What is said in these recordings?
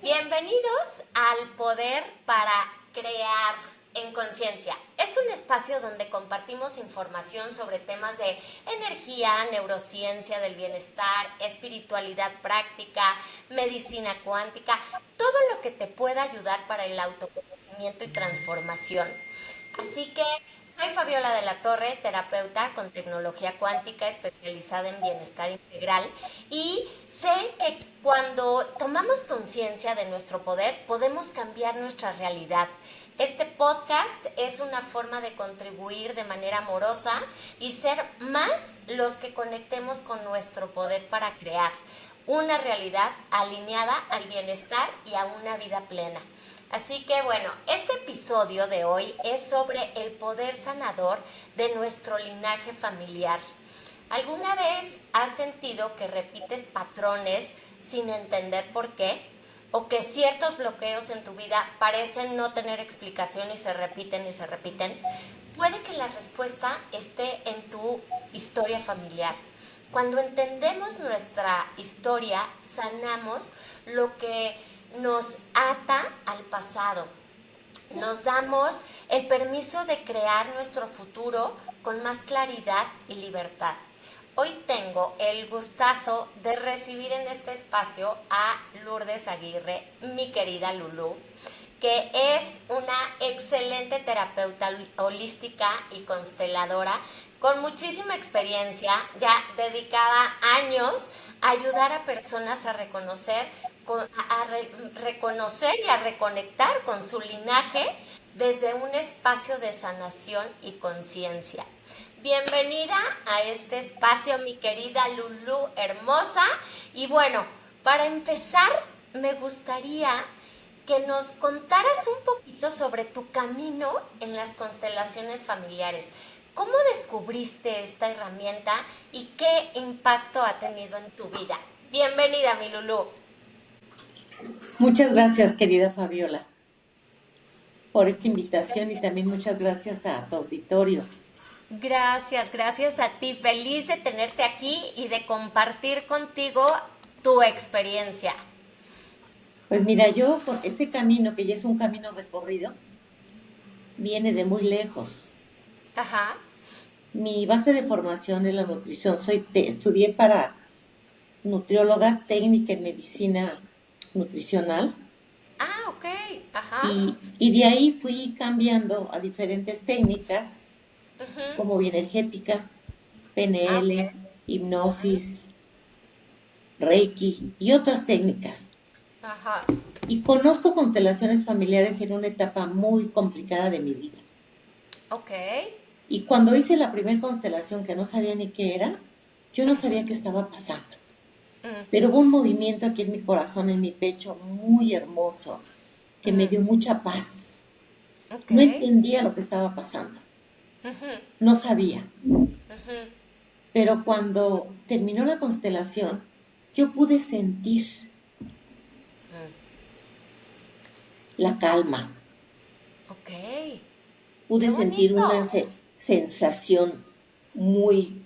Bienvenidos al Poder para Crear en Conciencia. Es un espacio donde compartimos información sobre temas de energía, neurociencia del bienestar, espiritualidad práctica, medicina cuántica, todo lo que te pueda ayudar para el autoconocimiento y transformación. Así que soy Fabiola de la Torre, terapeuta con tecnología cuántica especializada en bienestar integral y sé que cuando tomamos conciencia de nuestro poder podemos cambiar nuestra realidad. Este podcast es una forma de contribuir de manera amorosa y ser más los que conectemos con nuestro poder para crear una realidad alineada al bienestar y a una vida plena. Así que bueno, este episodio de hoy es sobre el poder sanador de nuestro linaje familiar. ¿Alguna vez has sentido que repites patrones sin entender por qué? ¿O que ciertos bloqueos en tu vida parecen no tener explicación y se repiten y se repiten? Puede que la respuesta esté en tu historia familiar. Cuando entendemos nuestra historia, sanamos lo que nos ata al pasado. Nos damos el permiso de crear nuestro futuro con más claridad y libertad. Hoy tengo el gustazo de recibir en este espacio a Lourdes Aguirre, mi querida Lulú, que es una excelente terapeuta holística y consteladora con muchísima experiencia, ya dedicada años a ayudar a personas a reconocer, reconocer y a reconectar con su linaje desde un espacio de sanación y conciencia. Bienvenida a este espacio, mi querida Lulú hermosa. Y bueno, para empezar, me gustaría que nos contaras un poquito sobre tu camino en las constelaciones familiares. ¿Cómo descubriste esta herramienta y qué impacto ha tenido en tu vida? Bienvenida, mi Lulú. Muchas gracias, querida Fabiola, por esta invitación y también muchas gracias a tu auditorio. Gracias a ti. Feliz de tenerte aquí y de compartir contigo tu experiencia. Pues mira, yo con este camino, que ya es un camino recorrido, viene de muy lejos. Ajá. Mi base de formación es la nutrición. Estudié para nutrióloga técnica en medicina nutricional Ah, ok. Ajá. y de ahí fui cambiando a diferentes técnicas Ujú. como bioenergética, Ah, ok. PNL, hipnosis, Reiki y otras técnicas. Ajá. Y conozco constelaciones familiares en una etapa muy complicada de mi vida. Ok. Y cuando hice la primera constelación, que no sabía ni qué era, yo no Ujú. sabía qué estaba pasando. Mm, Pero hubo un movimiento aquí en mi corazón, en mi pecho, muy hermoso, que me mm. dio mucha paz. Ok. No entendía lo que estaba pasando, Ujú. no sabía. Ujú. Pero cuando terminó la constelación, yo pude sentir Mm. la calma, Ok. pude Qué sentir bonito. una sensación muy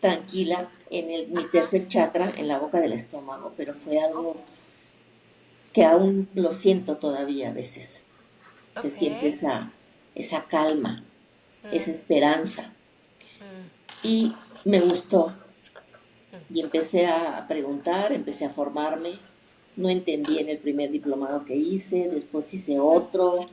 tranquila en mi Ajá. tercer chakra, en la boca del estómago, pero fue Ok. algo que aún lo siento todavía a veces. Se Ok. siente esa calma, esa Mm, esperanza. mm, Y me gustó. Y empecé a preguntar, empecé a formarme. No entendí en el primer diplomado que hice, después hice otro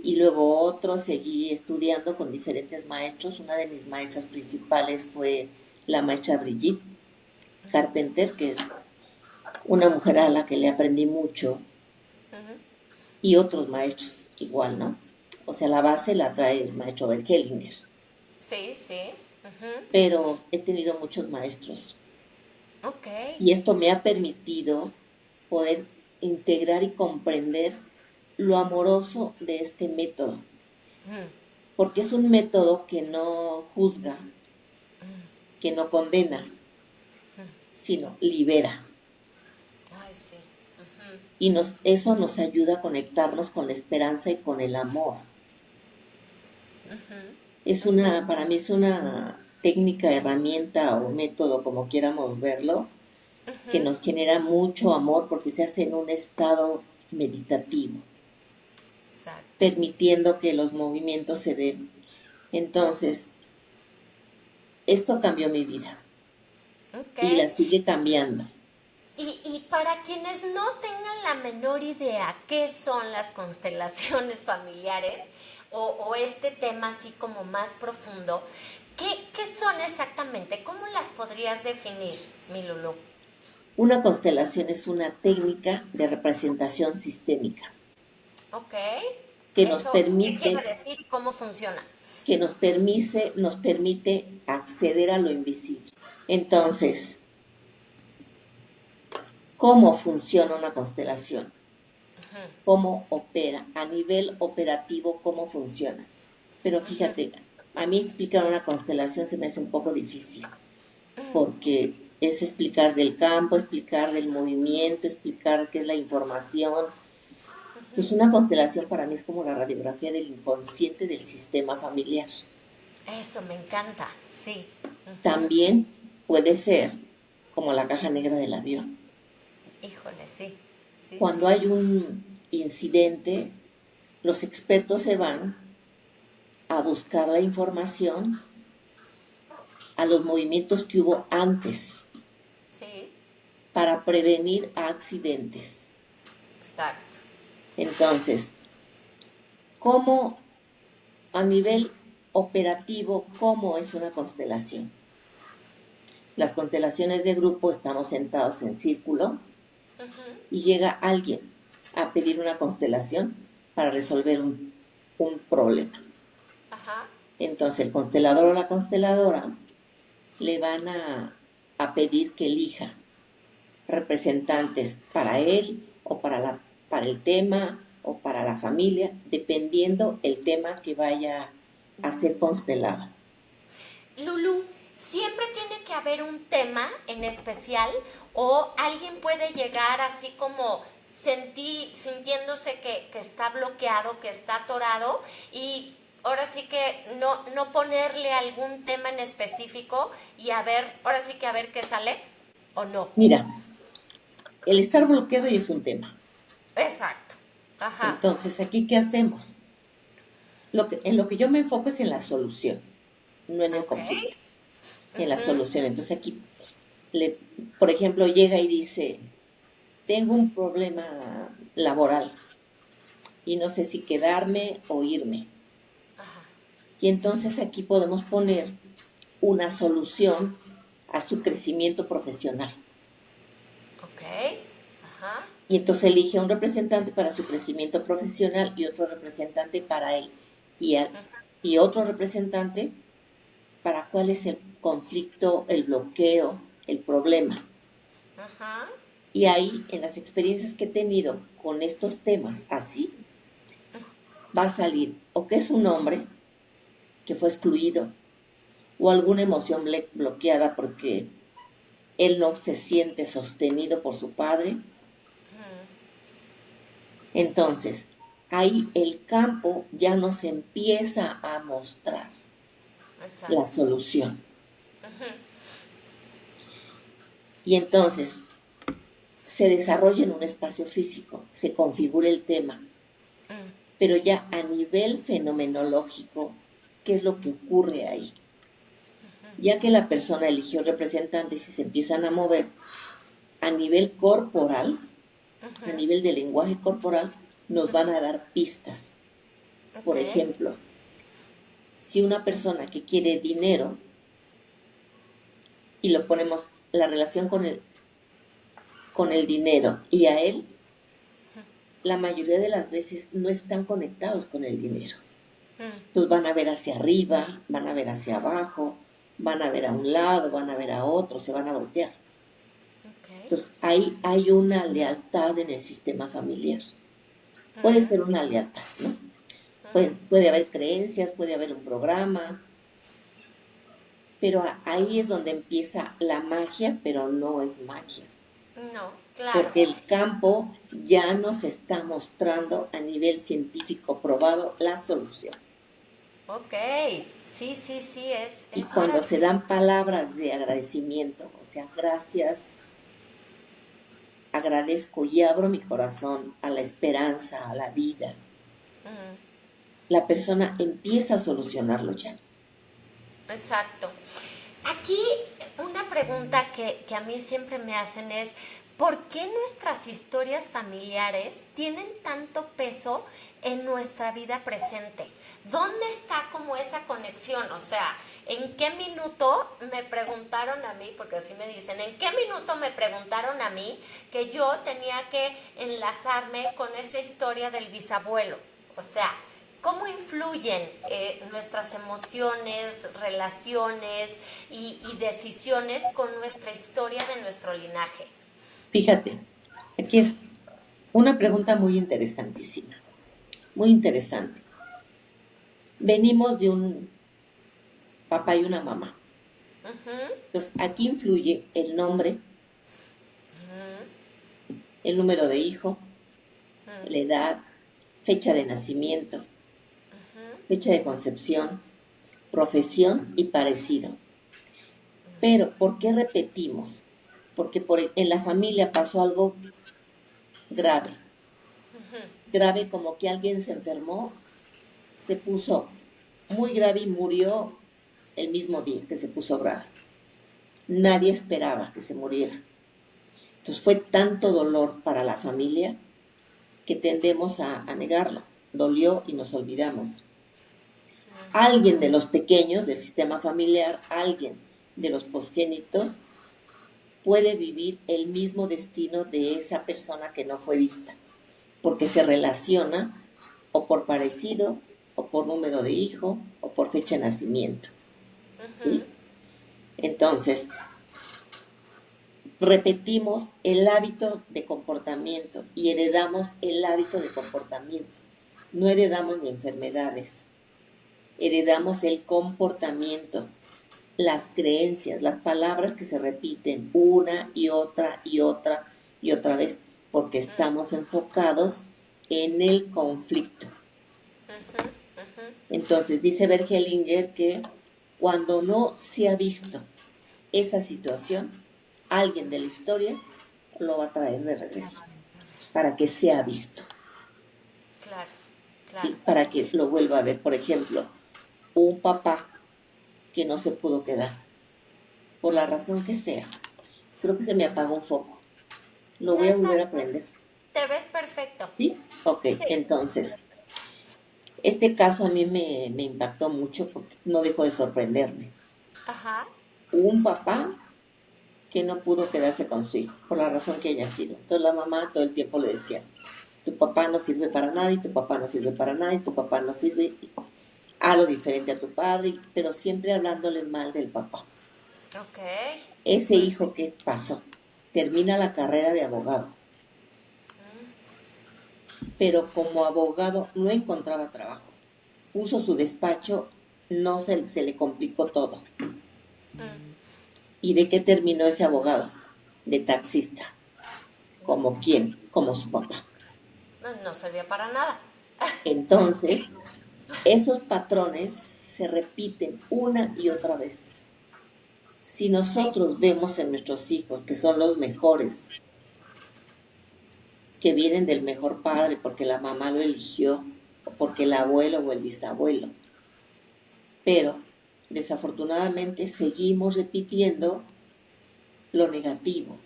y luego otro. Seguí estudiando con diferentes maestros. Una de mis maestras principales fue la maestra Brigitte Carpenter, que es una mujer a la que le aprendí mucho, ujú. y otros maestros igual, ¿no? O sea, la base la trae el maestro Bergelinger, Sí, sí. Ujú. pero he tenido muchos maestros Ok. y esto me ha permitido poder integrar y comprender lo amoroso de este método, Mm, porque es un método que no juzga, que no condena, sino libera. ay, sí. Ujú, Y eso nos ayuda a conectarnos con la esperanza y con el amor. ujú, ujú. Para mí es una técnica, herramienta o método, como quieramos verlo, que nos genera mucho amor porque se hace en un estado meditativo, Exacto. permitiendo que los movimientos se den. Entonces, esto cambió mi vida Ok. y la sigue cambiando. Y para quienes no tengan la menor idea qué son las constelaciones familiares o este tema así como más profundo, ¿qué son exactamente? ¿Cómo las podrías definir, mi Lulu? Una constelación es una técnica de representación sistémica Ok. que nos ¿Eso qué permite, quiere decir y cómo funciona? nos permite acceder a lo invisible. Entonces, ¿cómo funciona una constelación? ¿Cómo opera? A nivel operativo, ¿cómo funciona? Pero fíjate, a mí explicar una constelación se me hace un poco difícil, porque es explicar del campo, explicar del movimiento, explicar qué es la información. Pues una constelación para mí es como la radiografía del inconsciente del sistema familiar. Eso me encanta, sí. También puede ser como la caja negra del avión. Híjole, sí, sí, Cuando sí. hay un incidente, los expertos se van a buscar la información a los movimientos que hubo antes Sí, para prevenir accidentes. exacto. Entonces, ¿cómo a nivel operativo, cómo es una constelación? Las constelaciones de grupo estamos sentados en círculo y llega alguien a pedir una constelación para resolver un problema. Ajá. Entonces el constelador o la consteladora le van a pedir que elija representantes para él o para el tema o para la familia, dependiendo el tema que vaya a ser constelado. Lulu, ¿siempre tiene que haber un tema en especial o alguien puede llegar así como sintiéndose que está bloqueado, que está atorado y ahora sí que no ponerle algún tema en específico y a ver, ahora sí que a ver qué sale o no? Mira, el estar bloqueado ya es un tema. Exacto. Ajá. Entonces, ¿aquí qué hacemos? En lo que yo me enfoco es en la solución, no en el Ok. conflicto, en la solución. Entonces aquí, le, por ejemplo, llega y dice, tengo un problema laboral y no sé si quedarme o irme. Ajá. Y entonces aquí podemos poner una solución a su crecimiento profesional. Ok. Ajá. Y entonces elige un representante para su crecimiento profesional y otro representante para él. Y, y otro representante para cuál es el conflicto, el bloqueo, el problema. Ajá. Y ahí, en las experiencias que he tenido con estos temas así, va a salir o que es un hombre que fue excluido o alguna emoción bloqueada porque él no se siente sostenido por su padre. Entonces, ahí el campo ya nos empieza a mostrar la Exacto. solución. Y entonces se desarrolla en un espacio físico, se configura el tema, pero ya a nivel fenomenológico, ¿qué es lo que ocurre ahí? Ya que la persona eligió representantes y se empiezan a mover a nivel corporal, a nivel de lenguaje corporal, nos van a dar pistas. Ok. Por ejemplo, si una persona que quiere dinero y lo ponemos la relación con el dinero y a él, la mayoría de las veces no están conectados con el dinero. Pues van a ver hacia arriba, van a ver hacia abajo, van a ver a un lado, van a ver a otro, se van a voltear. Ok. Entonces ahí hay una lealtad en el sistema familiar. Puede ser una lealtad, ¿no? Puede haber creencias, puede haber un programa, pero ahí es donde empieza la magia, pero no es magia. No, claro. Porque el campo ya nos está mostrando a nivel científico probado la solución. Ok. Sí, sí, sí, Y es cuando se maravilloso. dan palabras de agradecimiento, o sea, gracias, agradezco y abro mi corazón a la esperanza, a la vida, Ujú. la persona empieza a solucionarlo ya. Exacto. Aquí una pregunta que a mí siempre me hacen es, ¿por qué nuestras historias familiares tienen tanto peso en nuestra vida presente? ¿Dónde está como esa conexión? O sea, ¿en qué minuto me preguntaron a mí, porque así me dicen, ¿en qué minuto me preguntaron a mí que yo tenía que enlazarme con esa historia del bisabuelo? O sea, ¿cómo influyen nuestras emociones, relaciones y decisiones con nuestra historia de nuestro linaje? Fíjate, aquí es una pregunta muy interesantísima, muy interesante. Venimos de un papá y una mamá. Ujú, Entonces, aquí influye el nombre, ujú, el número de hijo, la ujú, edad, fecha de nacimiento, ujú, fecha de concepción, profesión y parecido. Pero, ¿por qué repetimos? Porque en la familia pasó algo grave. Grave como que alguien se enfermó, se puso muy grave y murió el mismo día que se puso grave. Nadie esperaba que se muriera. Entonces fue tanto dolor para la familia que tendemos a negarlo. Dolió y nos olvidamos. Alguien de los pequeños del sistema familiar, alguien de los posgénitos, puede vivir el mismo destino de esa persona que no fue vista, porque se relaciona o por parecido, o por número de hijo, o por fecha de nacimiento. ¿Sí? ujú. Entonces, repetimos el hábito de comportamiento y heredamos el hábito de comportamiento. No heredamos ni enfermedades, heredamos el comportamiento, las creencias, las palabras que se repiten una y otra y otra y otra vez, porque estamos enfocados en el conflicto. Entonces dice Bergelinger que cuando no se ha visto esa situación, alguien de la historia lo va a traer de regreso para que sea visto, Claro, claro. ¿sí? Para que lo vuelva a ver. Por ejemplo, un papá que no se pudo quedar, por la razón que sea. Creo que se me apagó un foco. Lo No voy a está, volver a prender. te ves perfecto. ¿Sí? Ok, Sí. entonces, este caso a mí me impactó mucho porque no dejó de sorprenderme. Ajá. Un papá que no pudo quedarse con su hijo, por la razón que haya sido. Entonces la mamá todo el tiempo le decía, tu papá no sirve para nada y tu papá no sirve para nada y tu papá no sirve a lo diferente a tu padre, pero siempre hablándole mal del papá. Ok. Ese hijo que pasó, termina la carrera de abogado, pero como abogado no encontraba trabajo. Puso su despacho, no se le complicó todo. Mm. ¿Y de qué terminó ese abogado? De taxista. ¿Como quién? Como su papá. No, no servía para nada. Entonces, esos patrones se repiten una y otra vez. Si Sí. nosotros vemos en nuestros hijos que son los mejores, que vienen del mejor padre porque la mamá lo eligió, o porque el abuelo o el bisabuelo, pero desafortunadamente seguimos repitiendo lo negativo.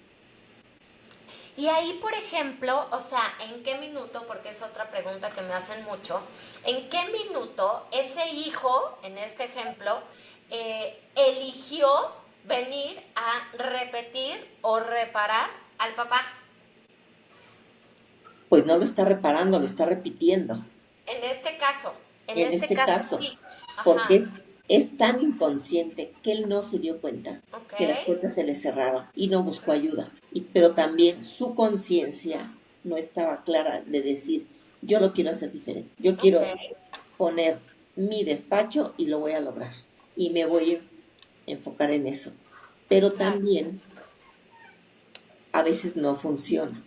Y ahí, por ejemplo, o sea, ¿en qué minuto, porque es otra pregunta que me hacen mucho, ¿en qué minuto ese hijo, en este ejemplo, eligió venir a repetir o reparar al papá? Pues no lo está reparando, lo está repitiendo. En este caso, En este caso, sí. Ajá, porque es tan inconsciente que él no se dio cuenta ok, que las puertas se le cerraron y no buscó ayuda. Pero también su conciencia no estaba clara de decir, yo lo quiero hacer diferente. Yo ok, quiero poner mi despacho y lo voy a lograr. Y me voy a enfocar en eso. Pero claro. también a veces no funciona,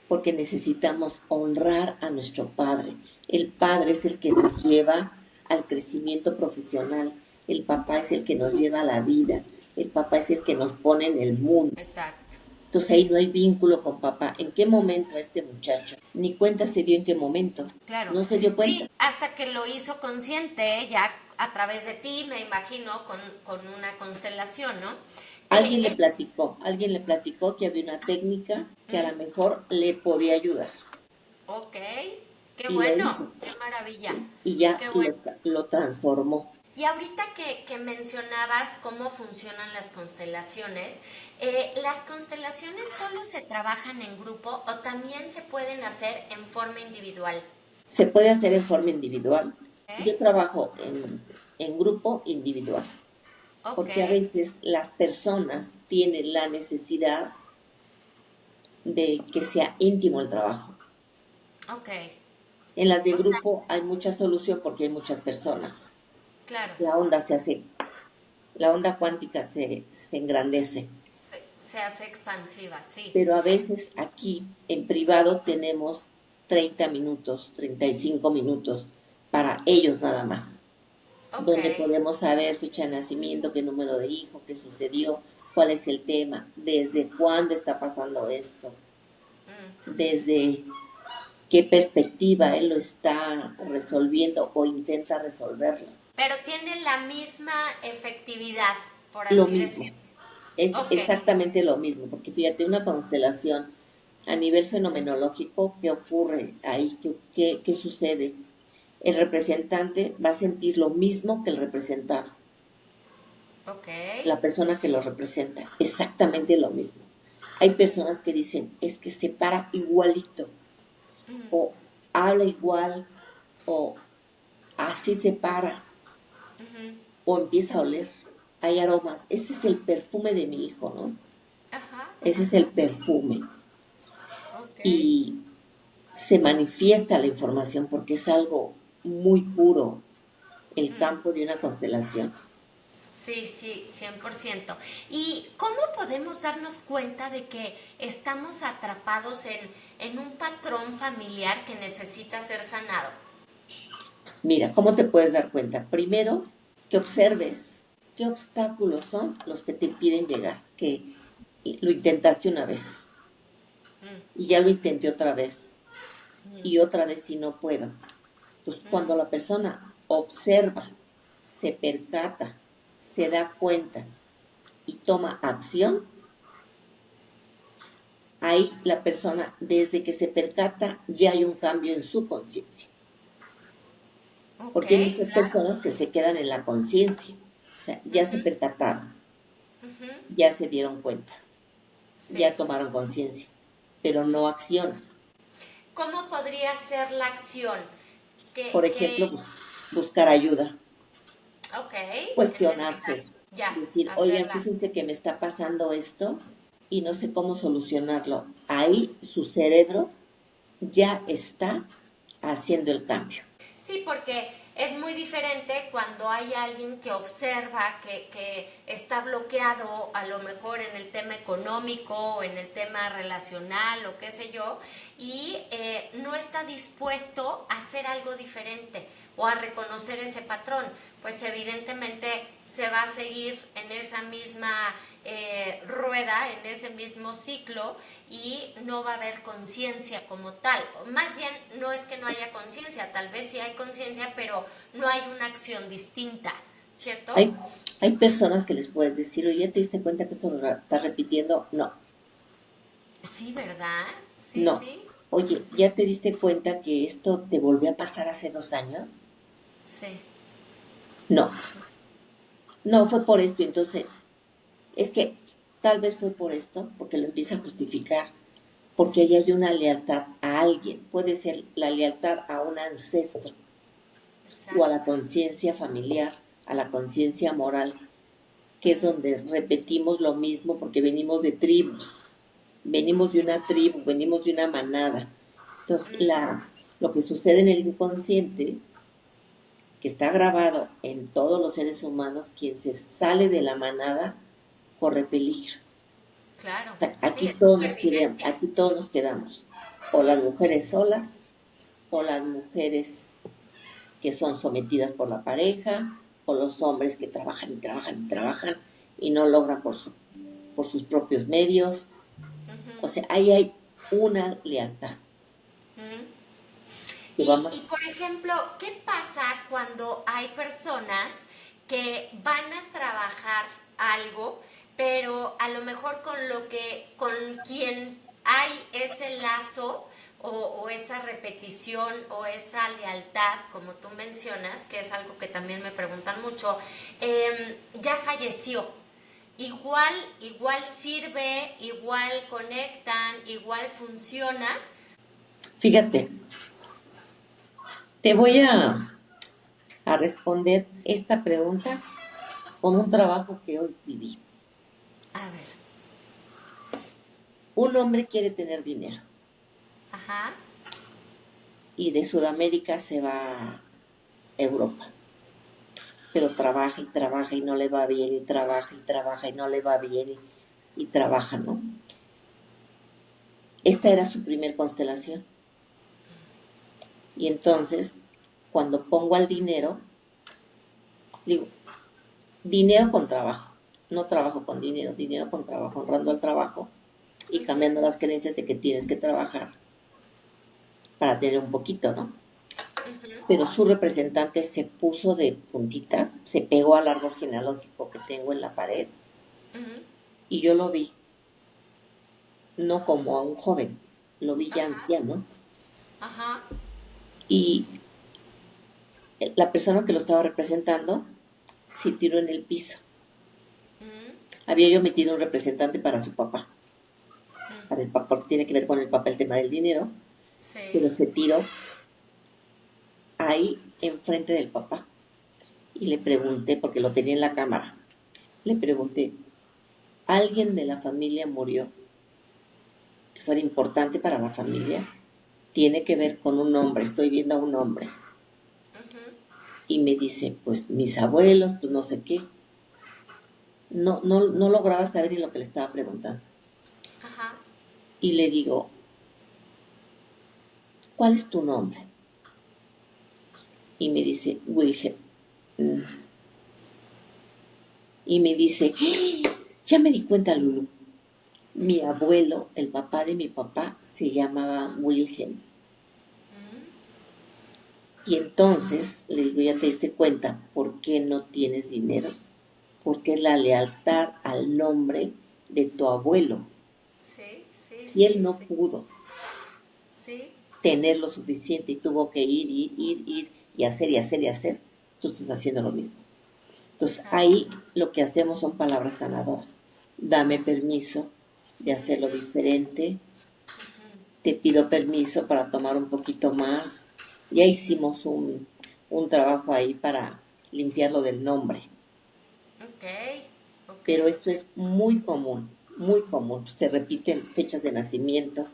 porque necesitamos honrar a nuestro padre. El padre es el que nos lleva al crecimiento profesional, el papá es el que nos lleva a la vida, el papá es el que nos pone en el mundo. Exacto, Entonces ahí Sí, no hay vínculo con papá. ¿En qué momento este muchacho? Ni cuenta se dio en qué momento. claro. No se dio cuenta. Sí, hasta que lo hizo consciente, ya a través de ti, me imagino, con una constelación, ¿no? Alguien le El, platicó, alguien le platicó que había una técnica que a lo mejor le podía ayudar ok, qué y lo bueno, hizo qué maravilla, y ya qué bueno. lo transformó. Y ahorita que mencionabas cómo funcionan las constelaciones solo se trabajan en grupo o también se pueden hacer en forma individual. Se puede hacer en forma individual. Yo ¿Ok? trabajo en grupo individual Ok, porque a veces las personas tienen la necesidad de que sea íntimo el trabajo. ok. En las de O sea, grupo hay mucha solución porque hay muchas personas. claro, La onda se hace, la onda cuántica se engrandece. se hace expansiva, sí. Pero a veces aquí en privado tenemos 30 minutos, 35 minutos para ellos nada más, Ok. donde podemos saber fecha de nacimiento, qué número de hijo, qué sucedió, cuál es el tema, desde cuándo está pasando esto, desde qué perspectiva él lo está resolviendo o intenta resolverlo. Pero tiene la misma efectividad, por Lo así decir. mismo, es Ok. exactamente lo mismo, porque fíjate, una constelación a nivel fenomenológico, ¿qué ocurre ahí? ¿Qué sucede? El representante va a sentir lo mismo que el representado, Ok. la persona que lo representa, exactamente lo mismo. Hay personas que dicen, es que se para igualito, o habla igual, o así se para, o empieza a oler. Hay aromas. Ese es el perfume de mi hijo, ¿no? Ajá, Ese es el ajá. perfume. Ok. Y se manifiesta la información porque es algo muy puro, el campo de una constelación. Sí, sí, 100%. ¿Y cómo podemos darnos cuenta de que estamos atrapados en un patrón familiar que necesita ser sanado? Mira, ¿cómo te puedes dar cuenta? Primero, que observes qué obstáculos son los que te impiden llegar, que lo intentaste una vez y ya lo intenté otra vez y otra vez si no puedo. Pues cuando la persona observa, se percata, se da cuenta y toma acción, ahí la persona, desde que se percata, ya hay un cambio en su conciencia. Ok, Porque hay muchas claro. personas que se quedan en la conciencia. O sea, ya se percataron, ya se dieron cuenta, Sí. ya tomaron conciencia, pero no accionan. ¿Cómo podría ser la acción? Por ejemplo, buscar ayuda, Ok, en este cuestionarse, caso, ya, decir, oigan, hacerla. fíjense que me está pasando esto y no sé cómo solucionarlo. Ahí su cerebro ya está haciendo el cambio. Sí, porque es muy diferente cuando hay alguien que observa, que está bloqueado a lo mejor en el tema económico o en el tema relacional o qué sé yo, y no está dispuesto a hacer algo diferente o a reconocer ese patrón. Pues evidentemente se va a seguir en esa misma rueda, en ese mismo ciclo y no va a haber conciencia como tal. Más bien no es que no haya conciencia, tal vez sí hay conciencia, pero no hay una acción distinta, ¿cierto? Hay, hay personas que les puedes decir, oye, ¿ya te diste cuenta que esto lo estás repitiendo? No, Sí, ¿verdad? Sí, no. sí, Oye, ¿ya te diste cuenta que esto te volvió a pasar hace 2 años? sí. No, no fue por esto. Entonces, es que tal vez fue por esto, porque lo empieza a justificar, porque ahí Sí, hay una lealtad a alguien. Puede ser la lealtad a un ancestro o a la exacto. conciencia familiar, a la conciencia moral, que es donde repetimos lo mismo porque venimos de tribus, venimos de una tribu, venimos de una manada. Entonces, lo que sucede en el inconsciente, que está grabado en todos los seres humanos, quien se sale de la manada corre peligro. Claro, O sea, sí, es supervivencia. aquí todos nos quedamos. O las mujeres solas, o las mujeres que son sometidas por la pareja, o los hombres que trabajan y trabajan y trabajan y no logran por sus propios medios. O sea, ahí hay una lealtad. Ujú. Que va más. Y por ejemplo, ¿qué pasa cuando hay personas que van a trabajar algo, pero a lo mejor con quien hay ese lazo o esa repetición o esa lealtad, como tú mencionas, que es algo que también me preguntan mucho, ya falleció? Igual sirve, igual conectan, igual funciona. Fíjate, te voy a responder esta pregunta con un trabajo que hoy viví. A ver, Un hombre quiere tener dinero ajá. y de Sudamérica se va a Europa, pero trabaja y trabaja y no le va bien y trabaja y trabaja y no le va bien y trabaja, ¿no? Esta era su primer constelación. Y entonces, cuando pongo al dinero, digo, dinero con trabajo, no trabajo con dinero, dinero con trabajo, honrando al trabajo y Ujú, cambiando las creencias de que tienes que trabajar para tener un poquito, ¿no? ujú, Pero su representante se puso de puntitas, se pegó al árbol genealógico que tengo en la pared ujú, y yo lo vi, no como a un joven, lo vi ya ajá, anciano ajá, y la persona que lo estaba representando se tiró en el piso. ujú, Había yo metido un representante para su papá, mm, para el papá, porque tiene que ver con el papá el tema del dinero, pero sí, se tiró ahí enfrente del papá y le pregunté, porque lo tenía en la cámara, le pregunté, ¿alguien de la familia murió que fuera importante para la familia? Tiene que ver con un hombre, estoy viendo a un hombre. ujú, Y me dice, pues mis abuelos, pues no sé qué. No lograba saber ni lo que le estaba preguntando. ajá, Y le digo, ¿cuál es tu nombre? Y me dice, Wilhelm. Mm. Y me dice, ¡Ah! Ya me di cuenta, Lulu. Mi abuelo, el papá de mi papá, se llamaba Wilhelm. mm, Y entonces le digo, ya te diste cuenta, ¿por qué no tienes dinero? Porque es la lealtad al nombre de tu abuelo. sí, sí, Si él sí, no sí, pudo sí, tener lo suficiente y tuvo que ir y hacer y hacer y hacer, tú estás haciendo lo mismo. Entonces exacto, ahí lo que hacemos son palabras sanadoras. Dame permiso de hacerlo ujú, diferente, ujú, te pido permiso para tomar un poquito más. Ya hicimos un trabajo ahí para limpiarlo del nombre, ok, ok, pero esto es muy común, muy común. Se repiten fechas de nacimiento,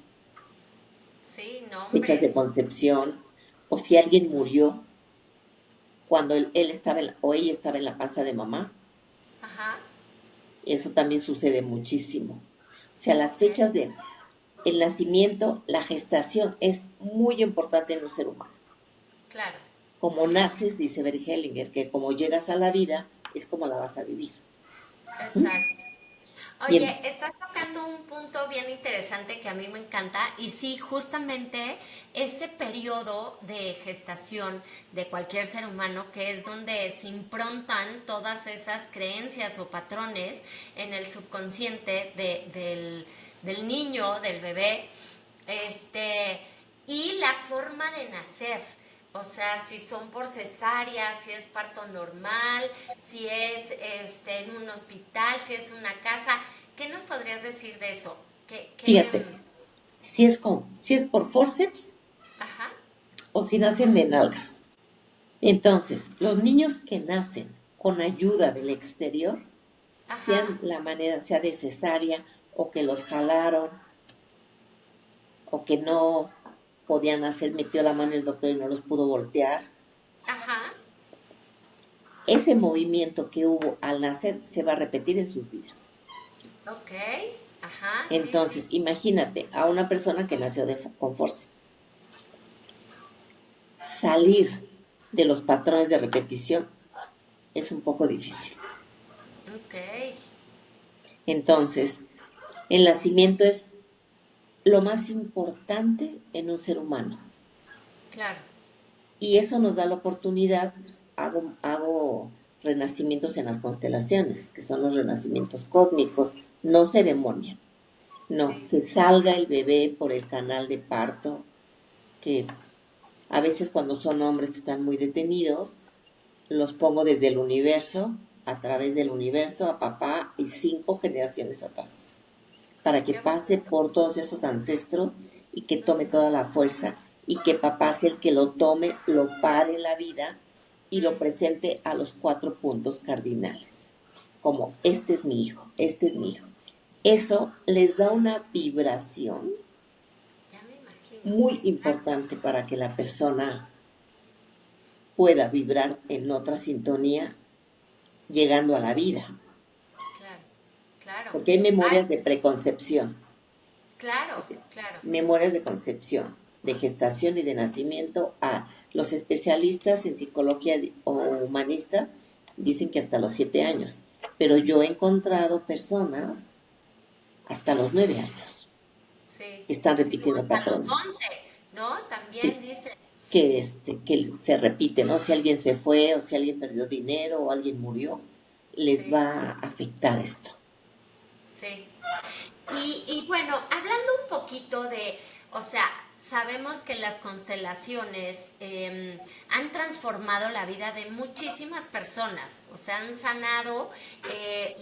sí, fechas de nombres, concepción, o si alguien murió cuando él estaba o ella estaba en la panza de mamá, ajá, eso también sucede muchísimo. O sea, las ok, fechas de el nacimiento, la gestación es muy importante en un ser humano. claro, Como sí, sí, naces, dice Bert Hellinger, que como llegas a la vida es como la vas a vivir. exacto. Y Oye, estás tocando un punto bien interesante que a mí me encanta y sí, justamente ese periodo de gestación de cualquier ser humano, que es donde se improntan todas esas creencias o patrones en el subconsciente del niño, del bebé, este, y la forma de nacer. O sea, si son por cesárea, si es parto normal, si es en un hospital, si es una casa. ¿Qué nos podrías decir de eso? fíjate, si es por forceps Ajá, o si nacen de nalgas. Entonces, los niños que nacen con ayuda del exterior, ajá, sean la manera, sea de cesárea o que los jalaron o que no podían hacer, metió la mano el doctor y no los pudo voltear, ajá, ese movimiento que hubo al nacer se va a repetir en sus vidas. ok, ajá, sí, sí, Entonces, imagínate a una persona que nació con force. Salir de los patrones de repetición es un poco difícil. ok, Entonces, el nacimiento es lo más importante en un ser humano. Claro. Y eso nos da la oportunidad, hago renacimientos en las constelaciones, que son los renacimientos cósmicos, no ceremonia, no, Sí, que sí. salga el bebé por el canal de parto, que a veces cuando son hombres que están muy detenidos, los pongo desde el universo, a través del universo, a papá y 5 generaciones atrás, para que Qué pase bonito. por todos esos ancestros y que tome Ujú. toda la fuerza y que papá sea el que lo tome, lo pare en la vida y lo Mm, presente a los 4 puntos cardinales, como este es mi hijo, este es mi hijo. Eso les da una vibración ya me imagino, muy sí, claro, importante para que la persona pueda vibrar en otra sintonía llegando a la vida, claro, claro. porque hay Ay, memorias de preconcepción, claro, claro. memorias de concepción, de gestación y de nacimiento. A los especialistas en psicología o humanista dicen que hasta los 7 años, pero yo he encontrado personas hasta los 9 años Sí, que están sí, o repitiendo hasta los patrones, 11, ¿no? sí, También dices. que se repite, ¿no? Si alguien se fue o si alguien perdió dinero o alguien murió, les Sí, va a afectar esto. sí. Y bueno, hablando un poquito de, o sea, sabemos que las constelaciones han transformado la vida de muchísimas personas, o sea, han sanado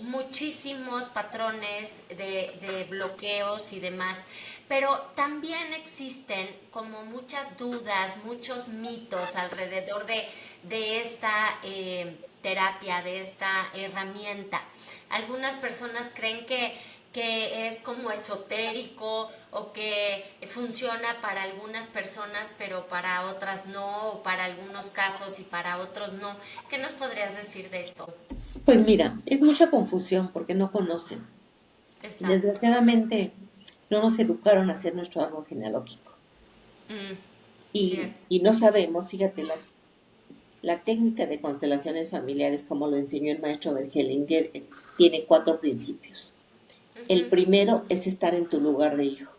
muchísimos patrones de bloqueos y demás, pero también existen como muchas dudas, muchos mitos alrededor de esta terapia, de esta herramienta. Algunas personas creen que es como esotérico o que funciona para algunas personas pero para otras no, o para algunos casos y para otros no. ¿Qué nos podrías decir de esto? Pues mira, es mucha confusión porque no conocen. Exacto. Desgraciadamente no nos educaron a hacer nuestro árbol genealógico Mm, cierto. y no sabemos, fíjate, la técnica de constelaciones familiares, como lo enseñó el maestro Bergelinger, tiene 4 principios. El Ujú, primero es estar en tu lugar de hijo.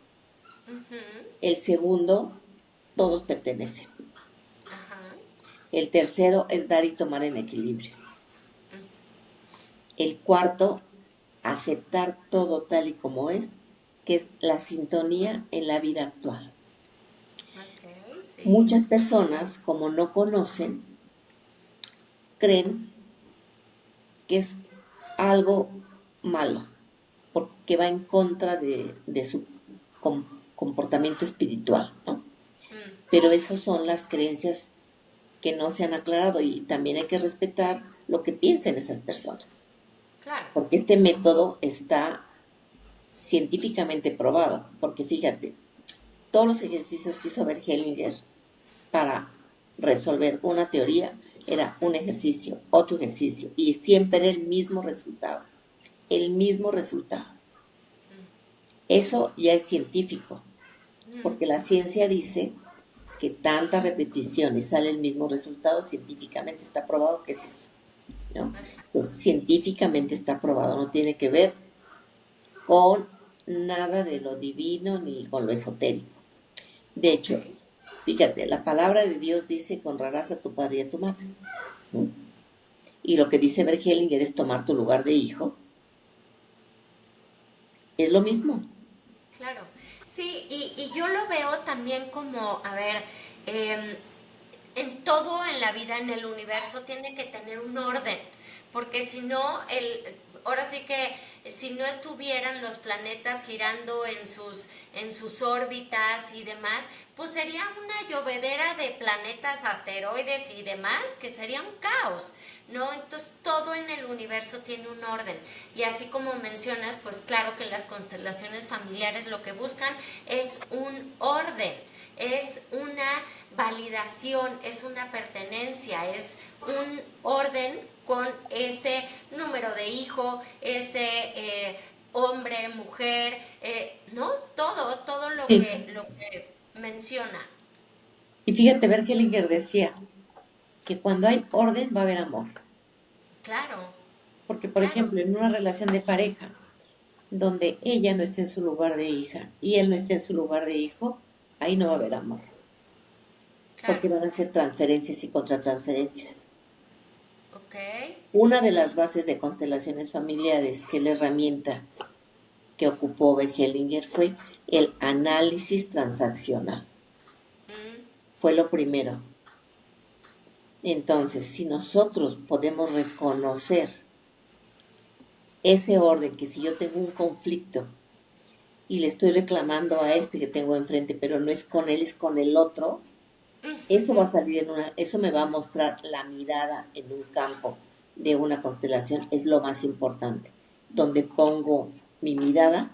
ujú, El segundo, todos pertenecen. ajá, El tercero es dar y tomar en equilibrio. El cuarto, aceptar todo tal y como es, que es la sintonía en la vida actual. ok, sí. Muchas personas, como no conocen, creen que es algo malo, porque va en contra de su comportamiento espiritual, ¿no? Mm, Pero esas son las creencias que no se han aclarado y también hay que respetar lo que piensen esas personas, claro. porque este método está científicamente probado, porque fíjate, todos los ejercicios que hizo Bert Hellinger para resolver una teoría era un ejercicio, otro ejercicio, y siempre era el mismo resultado, el mismo resultado. Eso ya es científico, Mm, porque la ciencia dice que tanta repetición y sale el mismo resultado, científicamente está probado que es eso, ¿no? exacto. Pues científicamente está probado, no tiene que ver con nada de lo divino ni con lo esotérico. De Ok. hecho, fíjate, la palabra de Dios dice que honrarás a tu padre y a tu madre, ¿no? Y lo que dice Bert Hellinger es tomar tu lugar de hijo, es lo mismo. Claro, sí, y yo lo veo también como, a ver, em, en todo en la vida, en el universo, tiene que tener un orden, porque si no, ahora sí que si no estuvieran los planetas girando en sus órbitas y demás, pues sería una llovedera de planetas, asteroides y demás, que sería un caos, ¿no? Entonces todo en el universo tiene un orden. Y así como mencionas, pues claro que las constelaciones familiares lo que buscan es un orden, es una validación, es una pertenencia, es un orden con ese número de hijo, ese hombre, mujer, ¿no? Todo Sí. lo que menciona. Y fíjate, Bert Hellinger decía que cuando hay orden va a haber amor. Claro, Porque, por claro. ejemplo, en una relación de pareja, donde ella no esté en su lugar de hija y él no esté en su lugar de hijo, ahí no va a haber amor, Claro. porque van a ser transferencias y contratransferencias. Ok. Una de las bases de constelaciones familiares, que es la herramienta que ocupó Bert Hellinger, fue el análisis transaccional. Mm, Fue lo primero. Entonces, si nosotros podemos reconocer ese orden, que si yo tengo un conflicto y le estoy reclamando a este que tengo enfrente, pero no es con él, es con el otro, eso va a salir eso me va a mostrar la mirada en un campo de una constelación, es lo más importante. Donde pongo mi mirada,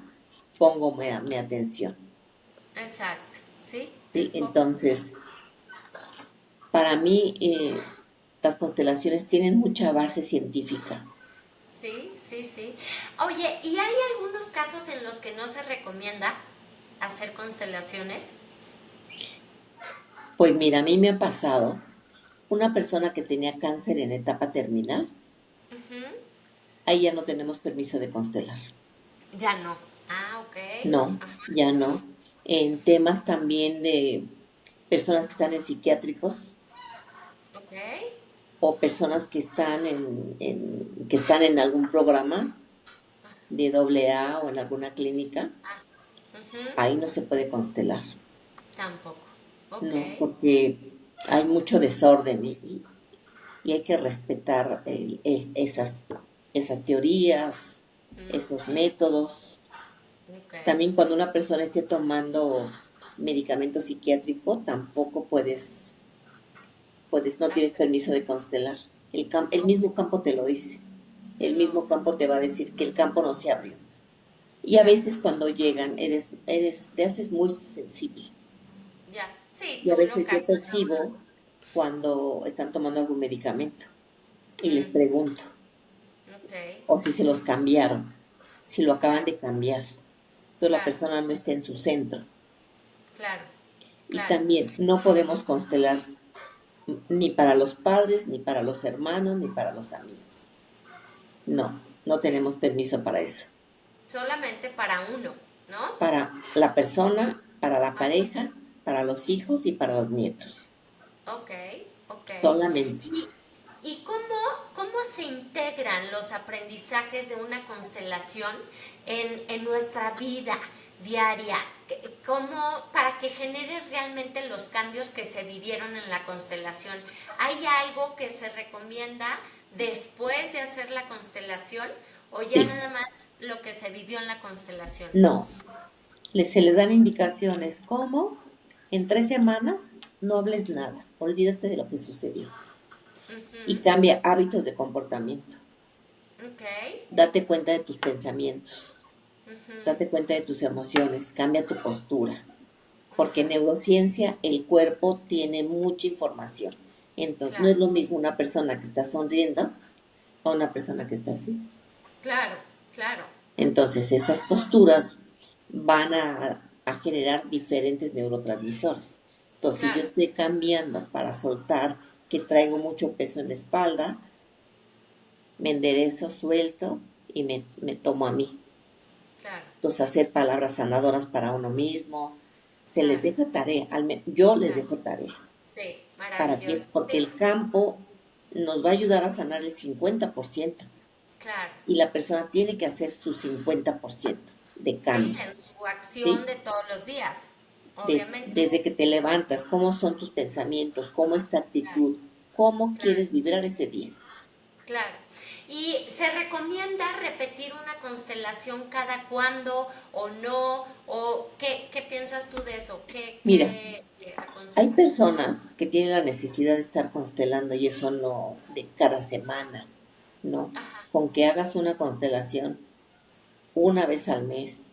pongo mi atención. exacto. Sí, el ¿Sí? foco. Entonces, para mí, las constelaciones tienen mucha base científica. Sí, sí, sí. Oye, ¿y hay algunos casos en los que no se recomienda hacer constelaciones? Pues mira, a mí me ha pasado una persona que tenía cáncer en etapa terminal, Ujú. ahí ya no tenemos permiso de constelar. Ya no. Ah, ok. No, ya no. En temas también de personas que están en psiquiátricos Ok. o personas que están en algún programa de doble A o en alguna clínica, Ah, ujú. ahí no se puede constelar. Tampoco. Ok. No, porque hay mucho desorden y hay que respetar esas teorías, Mm, esos métodos. ok. También cuando una persona esté tomando medicamento psiquiátrico, tampoco no tienes Hacer. permiso de constelar. El Ok. mismo campo te lo dice. El No. mismo campo te va a decir que el campo no se abrió. Y a Claro. veces cuando llegan, te haces muy sensible. Ya. Sí, Y a tú lo veces yo cachas, ¿no? percibo cuando están tomando algún medicamento y les Mm, pregunto, ok. o si se los cambiaron, si lo acaban Claro. de cambiar. Entonces la Claro. persona no está en su centro. Claro. Y Claro. también no podemos constelar ni para los padres, ni para los hermanos, ni para los amigos. No, no Sí. tenemos permiso para eso. Solamente para uno, ¿no? Para la persona, para la Ajá. pareja, para los hijos y para los nietos. Ok, ok. Solamente. ¿Y, y cómo se integran los aprendizajes de una constelación en nuestra vida diaria? ¿Cómo, para que genere realmente los cambios que se vivieron en la constelación? ¿Hay algo que se recomienda después de hacer la constelación o ya Sí. nada más lo que se vivió en la constelación? No. Se les dan indicaciones como en 3 semanas no hables nada. Olvídate de lo que sucedió. Y Ujú. cambia hábitos de comportamiento. Ok. Date cuenta de tus pensamientos. Ujú. Date cuenta de tus emociones. Cambia tu postura. Porque en Exacto. neurociencia el cuerpo tiene mucha información. Entonces, no es Claro, lo mismo una persona que está sonriendo a una persona que está así. claro, claro, Entonces, esas posturas van a generar diferentes neurotransmisores. Entonces, si yo claro, estoy cambiando para soltar que traigo mucho peso en la espalda, me enderezo, suelto y me tomo a mí. claro, Entonces, hacer palabras sanadoras para uno mismo. Se les claro, deja tarea, yo les claro. dejo tarea. Sí, ¿Para qué? maravilloso. Porque Sí, el campo nos va a ayudar a sanar el 50% claro. y la persona tiene que hacer su 50% de Sí, cambio, en su acción ¿sí? de todos los días, obviamente. Desde que te levantas, cómo son tus pensamientos, cómo es tu Claro, actitud, cómo claro, quieres vibrar ese día. claro. ¿Y se recomienda repetir una constelación cada cuándo o no? ¿O qué piensas tú de eso? ¿Qué, Mira, qué hay aconsejas? personas que tienen la necesidad de estar constelando y eso no de cada semana, no. Ajá. Con que hagas una constelación una vez al mes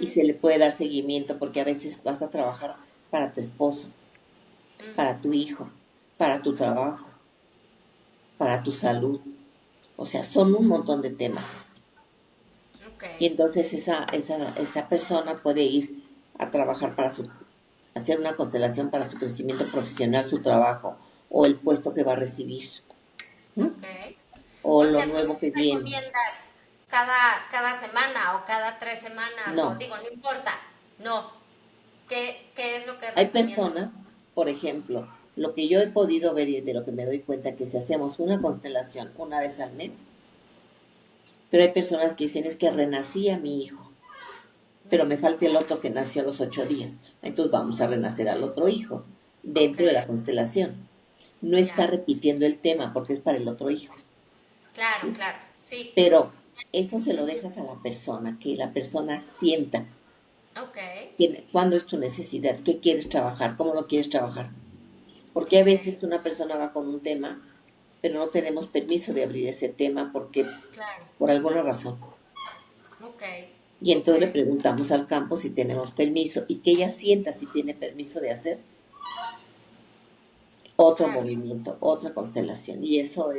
y Ujú, se le puede dar seguimiento porque a veces vas a trabajar para tu esposo, para tu hijo, para tu trabajo, para tu salud. O sea, son un montón de temas. ok, Y entonces esa persona puede ir a trabajar hacer una constelación para su crecimiento profesional, su trabajo o el puesto que va a recibir, ¿m? ok. O O lo sea, tú nuevo sí que viene. recomiendas cada semana o cada 3 semanas, o No, digo, no importa. No. ¿Qué es lo que hay recomiendas? personas, por ejemplo, lo que yo he podido ver y de lo que me doy cuenta que si hacemos una constelación una vez al mes, pero hay personas que dicen es que renací a mi hijo, pero me falta el otro que nació a los 8 días. Entonces vamos a renacer al otro hijo Ok, dentro de la constelación. No está ya. repitiendo el tema porque es para el otro hijo, Claro, ¿sí? claro. Sí. Pero eso se lo Ujú. dejas a la persona, que la persona sienta Ok, cuándo es tu necesidad, qué quieres trabajar, cómo lo quieres trabajar. Porque a ok. veces una persona va con un tema, pero no tenemos permiso de abrir ese tema porque Claro. por alguna razón. Ok, Y ok. entonces le preguntamos al campo si tenemos permiso y que ella sienta si tiene permiso de hacer otro Claro, movimiento, otra constelación. Y eso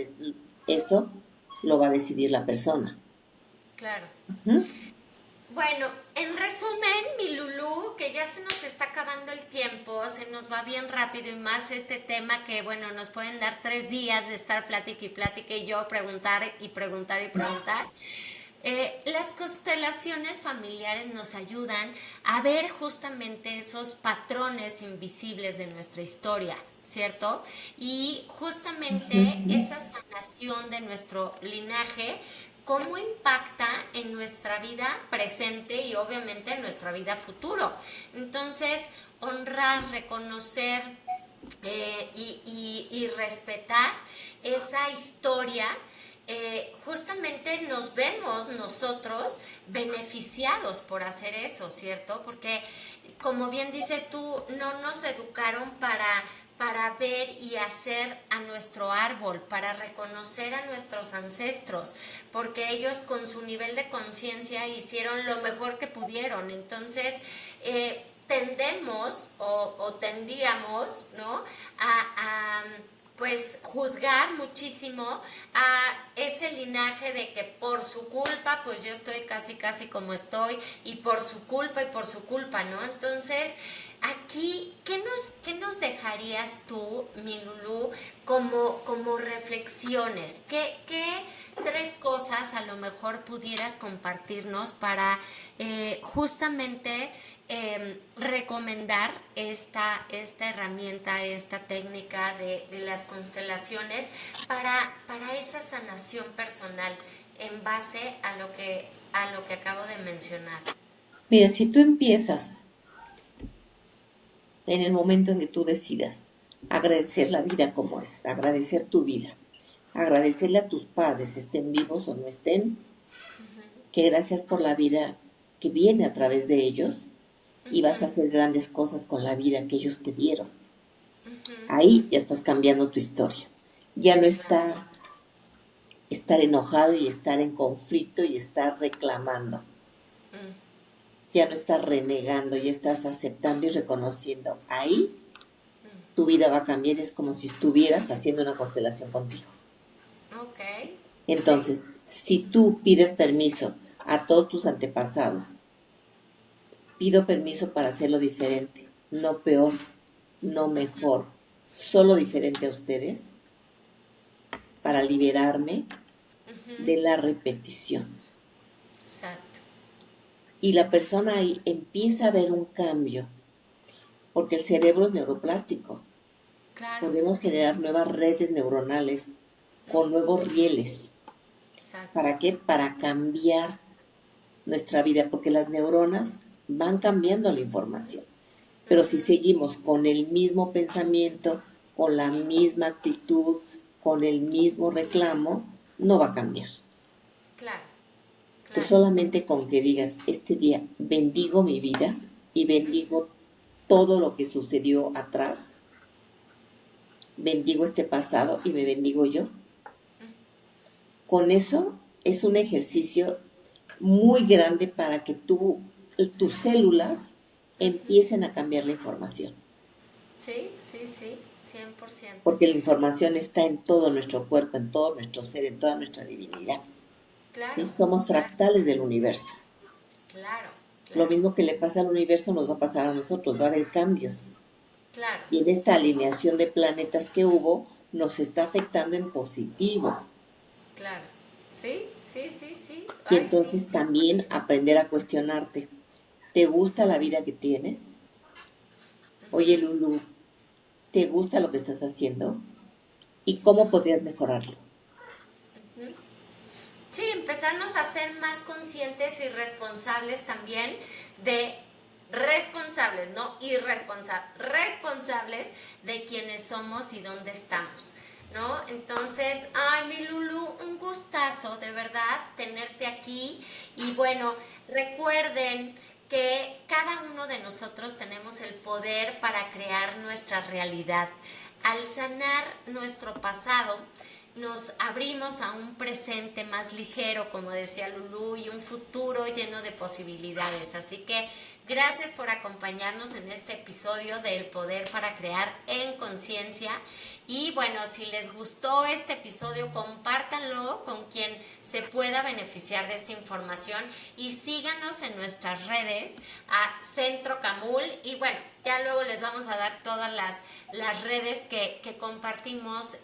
lo va a decidir la persona. claro. Ujú. Bueno, en resumen, mi Lulú, que ya se nos está acabando el tiempo, se nos va bien rápido y más este tema que, bueno, nos pueden dar 3 días de estar plática y plática y yo preguntar y preguntar y preguntar. Las constelaciones familiares nos ayudan a ver justamente esos patrones invisibles de nuestra historia, ¿cierto? Y justamente esa sanación de nuestro linaje, cómo impacta en nuestra vida presente y obviamente en nuestra vida futuro. Entonces, honrar, reconocer y respetar esa historia, justamente nos vemos nosotros beneficiados por hacer eso, ¿cierto? Porque, como bien dices tú, no nos educaron para ver y hacer a nuestro árbol, para reconocer a nuestros ancestros, porque ellos con su nivel de conciencia hicieron lo mejor que pudieron. Entonces, tendemos o tendíamos, ¿no? a pues juzgar muchísimo a ese linaje de que por su culpa pues yo estoy casi casi como estoy y por su culpa y por su culpa, ¿no? Entonces, aquí, ¿qué nos dejarías tú, mi Lulú, como reflexiones? ¿Qué 3 cosas a lo mejor pudieras compartirnos para justamente recomendar esta herramienta, esta técnica de las constelaciones para esa sanación personal en base a lo que acabo de mencionar? Mira, si tú empiezas en el momento en que tú decidas agradecer la vida como es, agradecer tu vida, agradecerle a tus padres, estén vivos o no estén, que gracias por la vida que viene a través de ellos y vas a hacer grandes cosas con la vida que ellos te dieron. Ahí ya estás cambiando tu historia. Ya no Claro. está estar enojado y estar en conflicto y estar reclamando. Mm, Ya no estás renegando, ya estás aceptando y reconociendo. Ahí tu vida va a cambiar, es como si estuvieras haciendo una constelación contigo. ok, sí, Entonces, si tú pides permiso a todos tus antepasados, pido permiso para hacerlo diferente, no peor, no mejor, solo diferente a ustedes, para liberarme de la repetición. exacto, Y la persona ahí empieza a ver un cambio, porque el cerebro es neuroplástico. claro, Podemos generar nuevas redes neuronales con nuevos rieles. exacto, ¿Para qué? Para cambiar nuestra vida, porque las neuronas van cambiando la información. Pero si seguimos con el mismo pensamiento, con la misma actitud, con el mismo reclamo, no va a cambiar. claro, Entonces, claro, solamente con que digas, este día bendigo mi vida y bendigo todo lo que sucedió atrás, bendigo este pasado y me bendigo yo. Con eso es un ejercicio muy grande para que tus células empiecen a cambiar la información. sí, sí, sí, 100%, Porque la información está en todo nuestro cuerpo, en todo nuestro ser, en toda nuestra divinidad. claro, ¿Sí? Somos claro, fractales del universo. claro, Lo claro, mismo que le pasa al universo nos va a pasar a nosotros, va a haber cambios. claro, Y en esta sí, alineación de planetas que hubo, nos está afectando en positivo. claro, Sí, sí, sí, sí. Y Ay, sí, entonces sí. también aprender a cuestionarte. ¿Te gusta la vida que tienes? Oye, Ujú, Lulu, ¿te gusta lo que estás haciendo? ¿Y cómo podrías mejorarlo? ujú. Sí, empezarnos a ser más conscientes y responsables también de responsables, no irresponsables, responsables de quiénes somos y dónde estamos, ¿no? Entonces, ay, mi Lulu, un gustazo, de verdad, tenerte aquí. Y bueno, recuerden que cada uno de nosotros tenemos el poder para crear nuestra realidad. Al sanar nuestro pasado, nos abrimos a un presente más ligero, como decía Lulú, y un futuro lleno de posibilidades. Así que gracias por acompañarnos en este episodio del Poder para Crear en Conciencia. Y bueno, si les gustó este episodio, compártanlo con quien se pueda beneficiar de esta información y síganos en nuestras redes a Centro Camul. Y bueno, ya luego les vamos a dar todas las redes que compartimos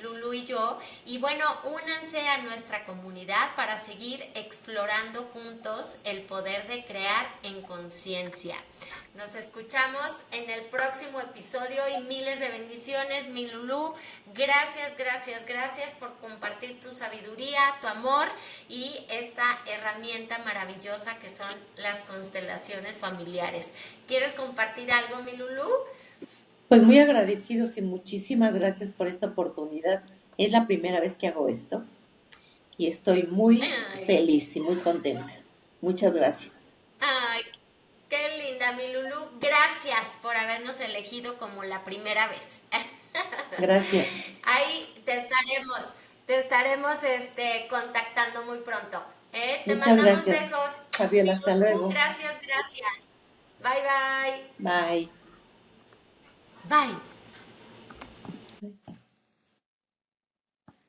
Lulu y yo. Y bueno, únanse a nuestra comunidad para seguir explorando juntos el poder de crear en conciencia. Nos escuchamos en el próximo episodio y miles de bendiciones, mi Lulú. Gracias, gracias, gracias por compartir tu sabiduría, tu amor y esta herramienta maravillosa que son las constelaciones familiares. ¿Quieres compartir algo, mi Lulú? Pues muy agradecidos y muchísimas gracias por esta oportunidad. Es la primera vez que hago esto y estoy muy Ay, feliz y muy contenta. Muchas gracias. ay, qué linda, mi Lulú. Gracias por habernos elegido como la primera vez. Gracias. Ahí te estaremos contactando muy pronto. ¿Eh? Te Muchas mandamos gracias, besos. Fabiola. Hasta luego. Gracias, gracias. Bye, bye. Bye. Bye.